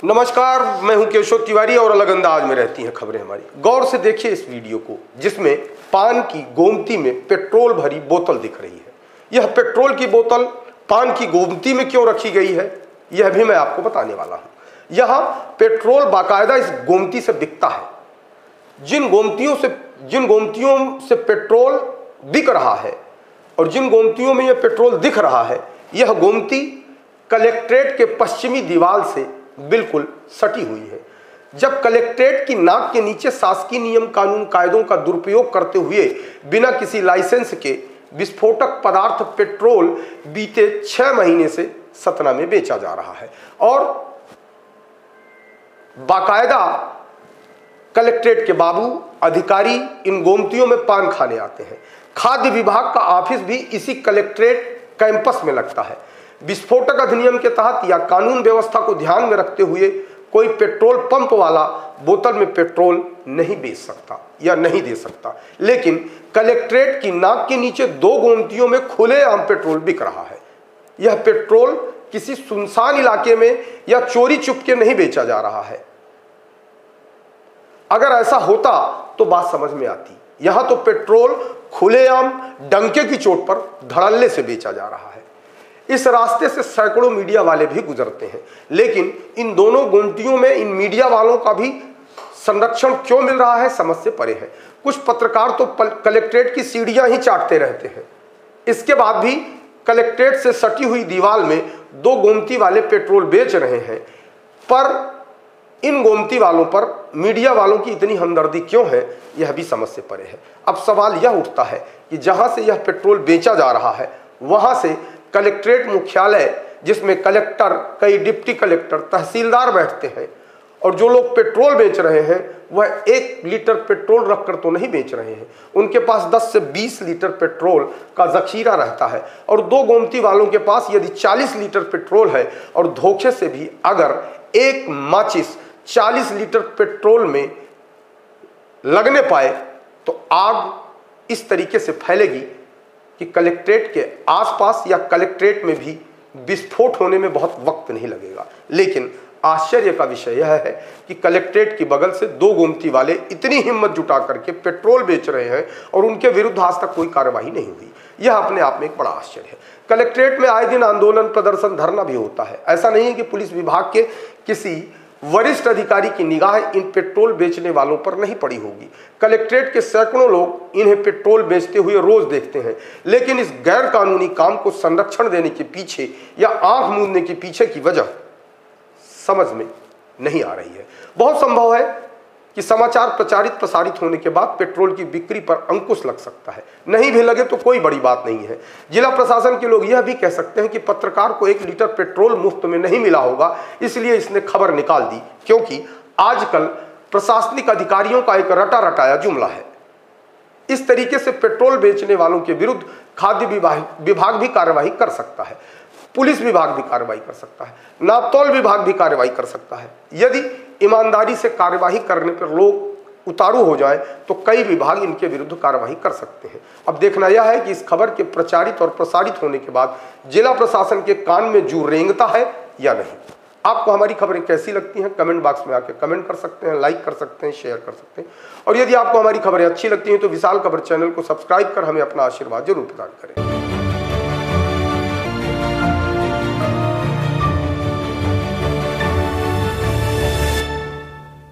नमस्कार, मैं हूं केशव तिवारी और अलग अंदाज में रहती हैं खबरें हमारी। गौर से देखिए इस वीडियो को, जिसमें पान की गोमती में पेट्रोल भरी बोतल दिख रही है। यह पेट्रोल की बोतल पान की गोमती में क्यों रखी गई है, यह भी मैं आपको बताने वाला हूं। यहां पेट्रोल बाकायदा इस गोमती से बिकता है। जिन गोमतियों से पेट्रोल बिक रहा है और जिन गोमतियों में यह पेट्रोल दिख रहा है, यह गोमती कलेक्ट्रेट के पश्चिमी दीवार से बिल्कुल सटी हुई है। जब कलेक्ट्रेट की नाक के नीचे शासकीय नियम कानून कायदों का दुरुपयोग करते हुए बिना किसी लाइसेंस के विस्फोटक पदार्थ पेट्रोल बीते 6 महीने से सतना में बेचा जा रहा है और बाकायदा कलेक्ट्रेट के बाबू अधिकारी इन गोमतियों में पान खाने आते हैं। खाद्य विभाग का ऑफिस भी इसी कलेक्ट्रेट कैंपस में लगता है। विस्फोटक अधिनियम के तहत या कानून व्यवस्था को ध्यान में रखते हुए कोई पेट्रोल पंप वाला बोतल में पेट्रोल नहीं बेच सकता या नहीं दे सकता, लेकिन कलेक्ट्रेट की नाक के नीचे 2 गोमतियों में खुलेआम पेट्रोल बिक रहा है। यह पेट्रोल किसी सुनसान इलाके में या चोरी चुपके नहीं बेचा जा रहा है। अगर ऐसा होता तो बात समझ में आती। यहां तो पेट्रोल खुलेआम डंके की चोट पर धड़ल्ले से बेचा जा रहा है। इस रास्ते से सैकड़ों मीडिया वाले भी गुजरते हैं, लेकिन इन दोनों गोमतियों में इन मीडिया वालों का भी संरक्षण क्यों मिल रहा है, समझ से परे है। कुछ पत्रकार तो कलेक्ट्रेट की सीढ़ियां ही चाटते रहते हैं। इसके बाद भी कलेक्ट्रेट से सटी हुई दीवार में 2 गोमती वाले पेट्रोल बेच रहे हैं, पर इन गोमती वालों पर मीडिया वालों की इतनी हमदर्दी क्यों है, यह भी समझ से परे है। अब सवाल यह उठता है कि जहां से यह पेट्रोल बेचा जा रहा है, वहां से कलेक्ट्रेट मुख्यालय, जिसमें कलेक्टर, कई डिप्टी कलेक्टर, तहसीलदार बैठते हैं, और जो लोग पेट्रोल बेच रहे हैं वह 1 लीटर पेट्रोल रखकर तो नहीं बेच रहे हैं। उनके पास 10 से 20 लीटर पेट्रोल का जखीरा रहता है और 2 गोमती वालों के पास यदि 40 लीटर पेट्रोल है और धोखे से भी अगर एक माचिस 40 लीटर पेट्रोल में लगने पाए तो आग इस तरीके से फैलेगी कि कलेक्ट्रेट के आसपास या कलेक्ट्रेट में भी विस्फोट होने में बहुत वक्त नहीं लगेगा। लेकिन आश्चर्य का विषय यह है कि कलेक्ट्रेट की बगल से 2 गोमती वाले इतनी हिम्मत जुटा करके पेट्रोल बेच रहे हैं और उनके विरुद्ध आज तक कोई कार्यवाही नहीं हुई। यह अपने आप में एक बड़ा आश्चर्य है। कलेक्ट्रेट में आए दिन आंदोलन, प्रदर्शन, धरना भी होता है। ऐसा नहीं है कि पुलिस विभाग के किसी वरिष्ठ अधिकारी की निगाह इन पेट्रोल बेचने वालों पर नहीं पड़ी होगी। कलेक्ट्रेट के सैकड़ों लोग इन्हें पेट्रोल बेचते हुए रोज देखते हैं, लेकिन इस गैर कानूनी काम को संरक्षण देने के पीछे या आंख मूंदने के पीछे की वजह समझ में नहीं आ रही है। बहुत संभव है कि समाचार प्रचारित प्रसारित होने के बाद पेट्रोल की बिक्री पर अंकुश लग सकता है। नहीं भी लगे तो कोई बड़ी बात नहीं है। जिला प्रशासन के लोग यह भी कह सकते हैं कि पत्रकार को 1 लीटर पेट्रोल मुफ्त में नहीं मिला होगा, इसलिए इसने खबर निकाल दी, क्योंकि आजकल प्रशासनिक अधिकारियों का एक रटा रटाया जुमला है। इस तरीके से पेट्रोल बेचने वालों के विरुद्ध खाद्य विभाग भी कार्रवाई कर सकता है, पुलिस विभाग भी कार्रवाई कर सकता है, नापतौल विभाग भी कार्रवाई कर सकता है। यदि ईमानदारी से कार्यवाही करने पर लोग उतारू हो जाए तो कई विभाग इनके विरुद्ध कार्रवाई कर सकते हैं। अब देखना यह है कि इस खबर के प्रचारित और प्रसारित होने के बाद जिला प्रशासन के कान में जू रेंगता है या नहीं। आपको हमारी खबरें कैसी लगती हैं, कमेंट बॉक्स में आके कमेंट कर सकते हैं, लाइक कर सकते हैं, शेयर कर सकते हैं। और यदि आपको हमारी खबरें अच्छी लगती हैं तो विशाल खबर चैनल को सब्सक्राइब कर हमें अपना आशीर्वाद जरूर प्रदान करें।